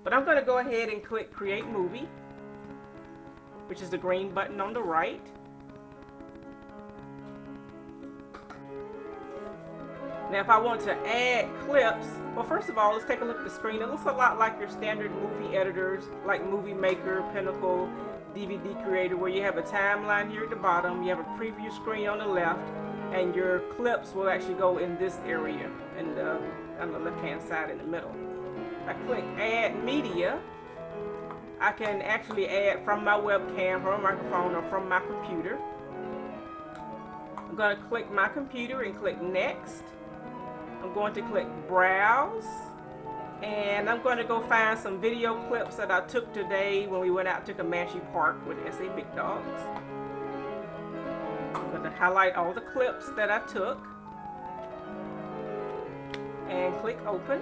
But I'm going to go ahead and click Create Movie, which is the green button on the right. Now if I want to add clips, well, first of all, let's take a look at the screen. It looks a lot like your standard movie editors, like Movie Maker, Pinnacle, DVD Creator, where you have a timeline here at the bottom, you have a preview screen on the left, and your clips will actually go in this area, and on the left-hand side in the middle. I click Add Media. I can actually add from my webcam, from my microphone, or from my computer. I'm going to click my computer and click Next. I'm going to click Browse, and I'm going to go find some video clips that I took today when we went out to Comanche Park with SA Big Dogs. I'm going to highlight all the clips that I took and click Open.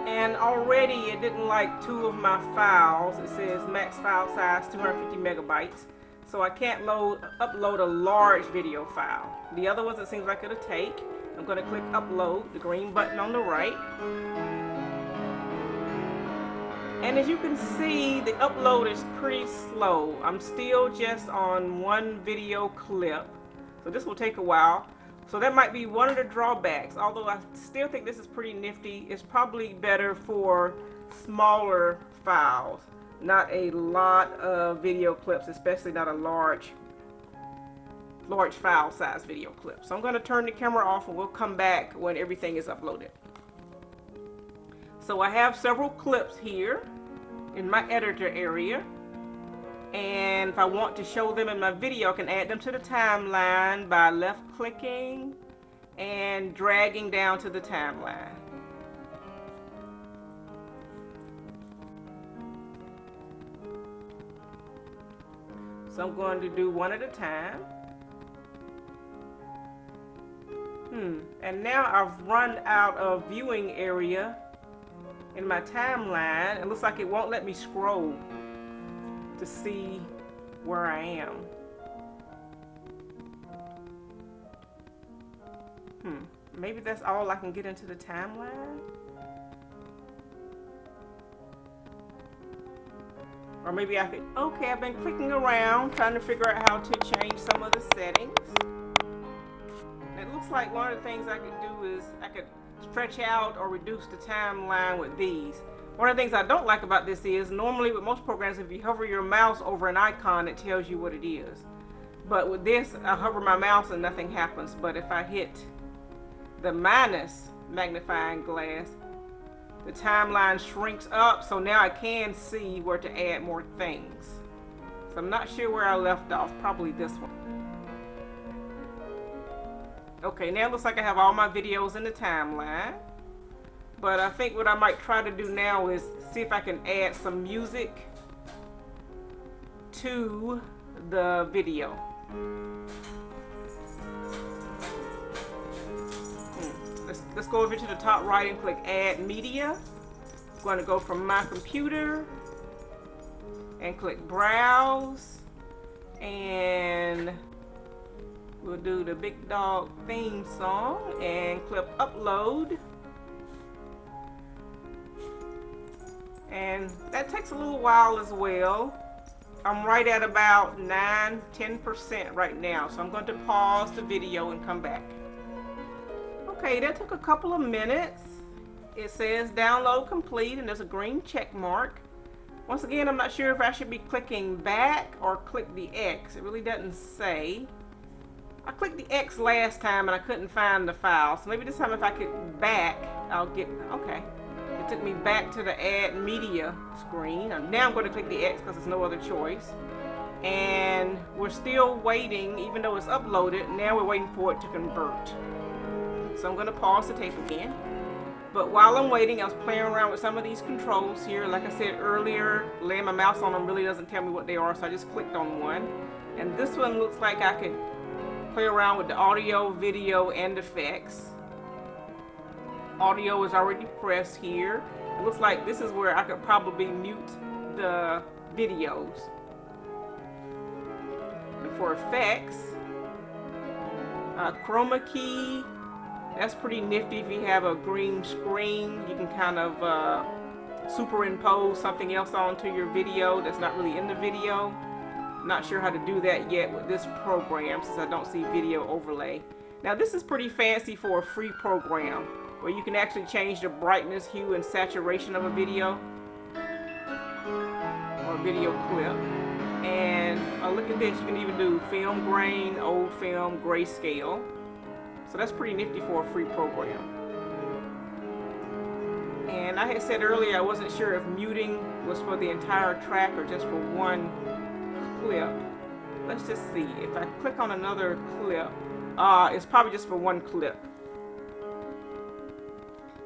And already it didn't like two of my files. It says max file size 250 megabytes. So I can't upload a large video file. The other ones it seems like it'll take. I'm going to click Upload, the green button on the right. And as you can see, the upload is pretty slow. I'm still just on one video clip. So this will take a while. So that might be one of the drawbacks. Although I still think this is pretty nifty. It's probably better for smaller files. Not a lot of video clips, especially not a large file size video clip. So I'm going to turn the camera off and we'll come back when everything is uploaded. So I have several clips here in my editor area. And if I want to show them in my video, I can add them to the timeline by left clicking and dragging down to the timeline. So I'm going to do one at a time. And now I've run out of viewing area in my timeline. It looks like it won't let me scroll to see where I am. Maybe that's all I can get into the timeline? Or maybe I could, okay, I've been clicking around trying to figure out how to change some of the settings. It looks like one of the things I could do is I could stretch out or reduce the timeline with these. One of the things I don't like about this is normally with most programs, if you hover your mouse over an icon, it tells you what it is. But with this, I hover my mouse and nothing happens. But if I hit the minus magnifying glass, the timeline shrinks up, so now I can see where to add more things. So I'm not sure where I left off, probably this one. Okay, now it looks like I have all my videos in the timeline. But I think what I might try to do now is see if I can add some music to the video. Let's go over to the top right and click Add Media. I'm going to go from my computer and click Browse, and we'll do the Big Dog theme song and click Upload. And that takes a little while as well. I'm right at about 9–10% right now, so I'm going to pause the video and come back. Okay, that took a couple of minutes. It says download complete and there's a green check mark. Once again, I'm not sure if I should be clicking back or click the X. It really doesn't say. I clicked the X last time and I couldn't find the file, so maybe this time if I click back, I'll get, okay. It took me back to the Add Media screen. Now I'm going to click the X because there's no other choice. And we're still waiting, even though it's uploaded, now we're waiting for it to convert. So I'm going to pause the tape again. But while I'm waiting, I was playing around with some of these controls here. Like I said earlier, laying my mouse on them really doesn't tell me what they are, so I just clicked on one. And this one looks like I could play around with the audio, video, and effects. Audio is already pressed here. It looks like this is where I could probably mute the videos. And for effects, chroma key, That's pretty nifty. If you have a green screen, you can kind of superimpose something else onto your video that's not really in the video. Not sure how to do that yet with this program since I don't see video overlay. Now this is pretty fancy for a free program where you can actually change the brightness, hue, and saturation of a video or a video clip. And look at this, you can even do film grain, old film, grayscale. So that's pretty nifty for a free program. And I had said earlier I wasn't sure if muting was for the entire track or just for one clip. Let's just see. If I click on another clip, it's probably just for one clip.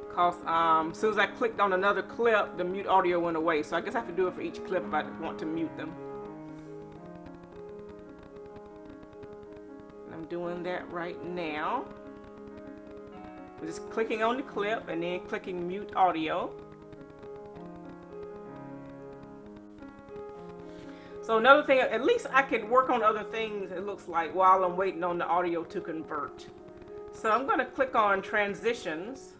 Because as soon as I clicked on another clip, the mute audio went away. So I guess I have to do it for each clip if I want to mute them. And I'm doing that right now. I'm just clicking on the clip and then clicking mute audio. So another thing, at least I can work on other things, it looks like, while I'm waiting on the audio to convert. So I'm going to click on transitions.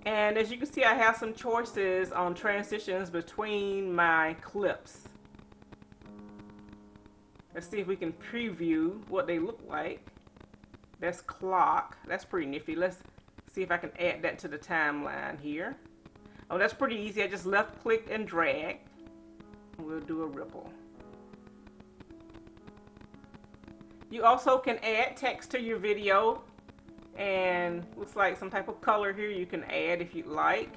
And as you can see, I have some choices on transitions between my clips. Let's see if we can preview what they look like. That's clock. That's pretty nifty. Let's see if I can add that to the timeline here. Oh, that's pretty easy. I just left click and drag. We'll do a ripple. You also can add text to your video, and looks like some type of color here you can add if you'd like.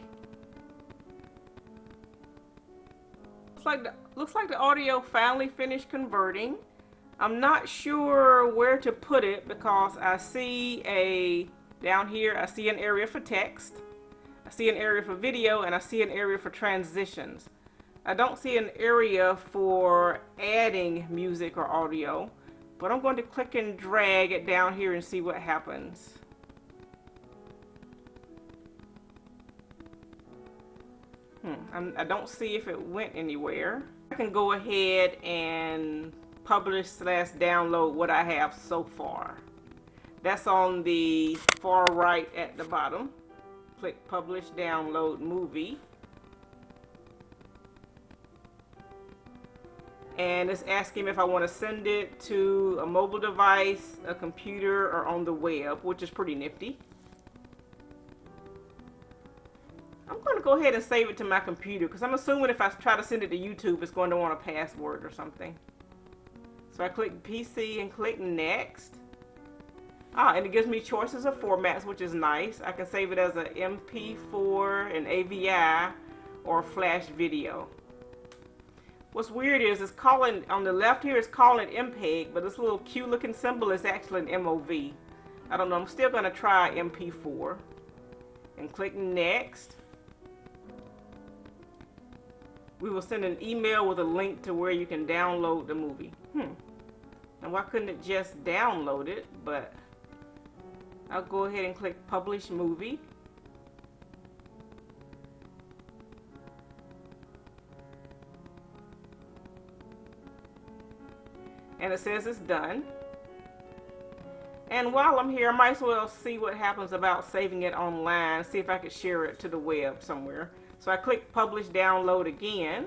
Looks like the audio finally finished converting. I'm not sure where to put it because I see down here I see an area for text, I see an area for video, and I see an area for transitions. I don't see an area for adding music or audio, but I'm going to click and drag it down here and see what happens. I don't see if it went anywhere. I can go ahead and publish / download what I have so far. That's on the far right at the bottom. Click publish, download movie. And it's asking me if I want to send it to a mobile device, a computer, or on the web, which is pretty nifty. I'm going to go ahead and save it to my computer because I'm assuming if I try to send it to YouTube, it's going to want a password or something. So I click PC and click next. And it gives me choices of formats, which is nice. I can save it as an MP4, an AVI, or a flash video. What's weird is it's calling, on the left here, it's calling MPEG, but this little cute looking symbol is actually an MOV. I don't know, I'm still going to try MP4. And click next. We will send an email with a link to where you can download the movie. And why couldn't it just download it? But I'll go ahead and click publish movie. And it says it's done. And while I'm here, I might as well see what happens about saving it online, see if I could share it to the web somewhere. So I click publish download again.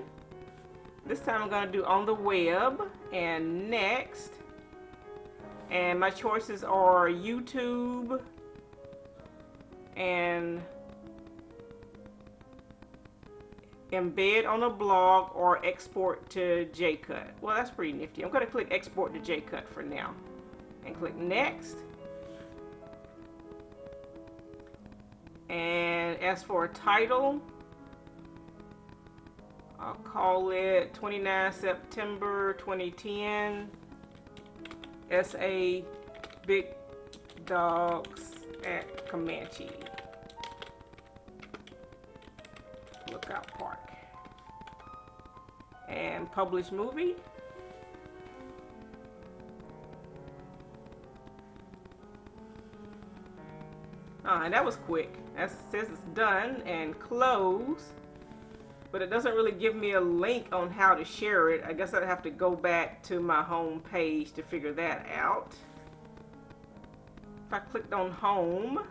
This time I'm going to do on the web and next. And my choices are YouTube and embed on a blog or export to Jacut. Well, that's pretty nifty. I'm going to click export to Jacut for now and click next. And as for a title, I'll call it 29 September 2010 SA Big Dogs at Comanche Lookout Park. And publish movie. And that was quick. That says it's done and close. But it doesn't really give me a link on how to share it. I guess I'd have to go back to my home page to figure that out. If I clicked on home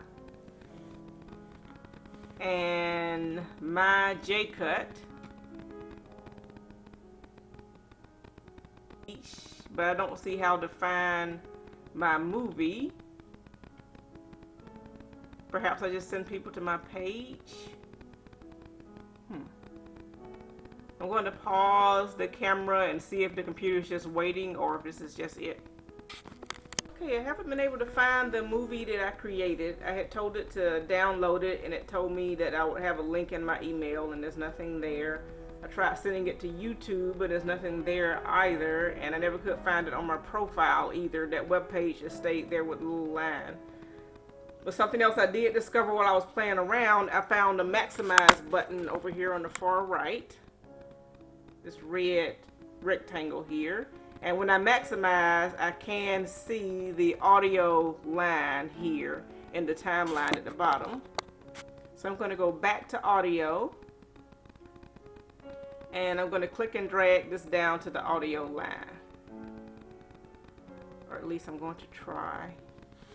and my Jacut, but I don't see how to find my movie. Perhaps I just send people to my page. I'm going to pause the camera and see if the computer is just waiting or if this is just it. Okay, I haven't been able to find the movie that I created. I had told it to download it and it told me that I would have a link in my email and there's nothing there. I tried sending it to YouTube, but there's nothing there either, and I never could find it on my profile either. That web page just stayed there with a little line. But something else I did discover while I was playing around, I found a maximize button over here on the far right. This red rectangle here. And when I maximize, I can see the audio line here in the timeline at the bottom. So I'm going to go back to audio. And I'm going to click and drag this down to the audio line. Or at least I'm going to try.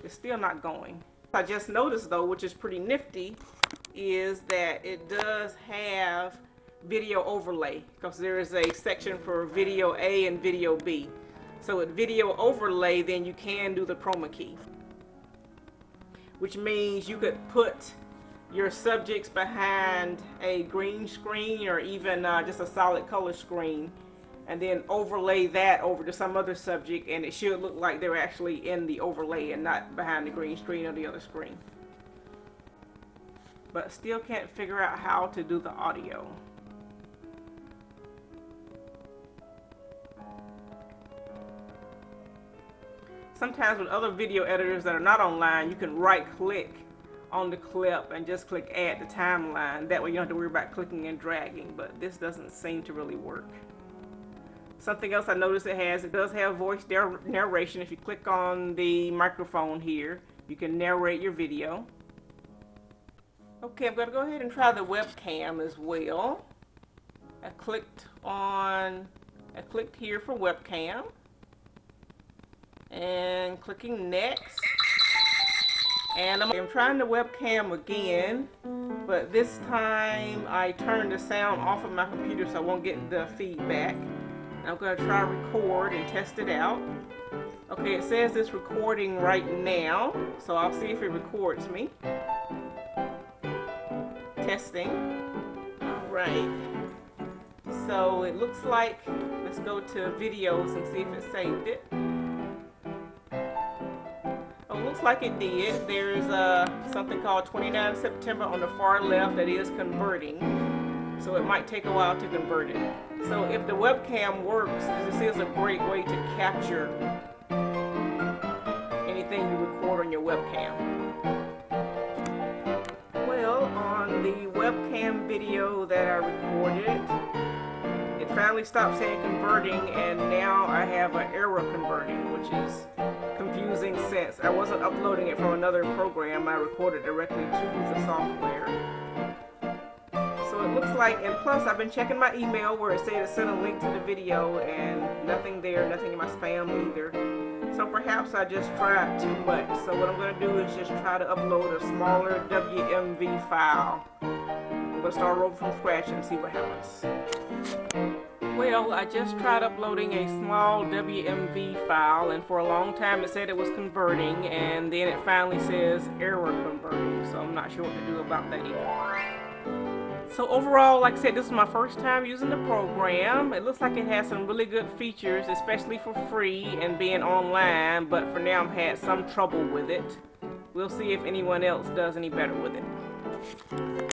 It's still not going. I just noticed though, which is pretty nifty, is that it does have video overlay, because there is a section for video A and video B. So with video overlay, then you can do the chroma key, which means you could put your subjects behind a green screen or even just a solid color screen, and then overlay that over to some other subject, and it should look like they're actually in the overlay and not behind the green screen or the other screen. But still can't figure out how to do the audio. Sometimes with other video editors that are not online, you can right click on the clip and just click add to timeline. That way you don't have to worry about clicking and dragging, but this doesn't seem to really work. Something else I noticed it does have voice narration. If you click on the microphone here, you can narrate your video. Okay, I'm going to go ahead and try the webcam as well. I clicked here for webcam. And clicking next, and I'm trying the webcam again, but this time I turned the sound off of my computer so I won't get the feedback. I'm going to try record and test it out. Okay, it says it's recording right now, so I'll see if it records me. Testing. Alright, so it looks like, let's go to videos and see if it saved it. Looks like it did. There's something called 29 September on the far left that is converting, so it might take a while to convert it. So if the webcam works, this is a great way to capture anything you record on your webcam. Well, on the webcam video that I recorded, it finally stopped saying converting, and now I have an error converting, which is confusing since I wasn't uploading it from another program. I recorded directly to the software. So it looks like, and plus I've been checking my email where it said it sent a link to the video, and nothing there, nothing in my spam either. So perhaps I just tried too much. So what I'm going to do is just try to upload a smaller WMV file. I'm going to start over from scratch and see what happens. Well, I just tried uploading a small WMV file, and for a long time it said it was converting, and then it finally says error converting, so I'm not sure what to do about that either. So overall, like I said, this is my first time using the program. It looks like it has some really good features, especially for free and being online, but for now I've had some trouble with it. We'll see if anyone else does any better with it.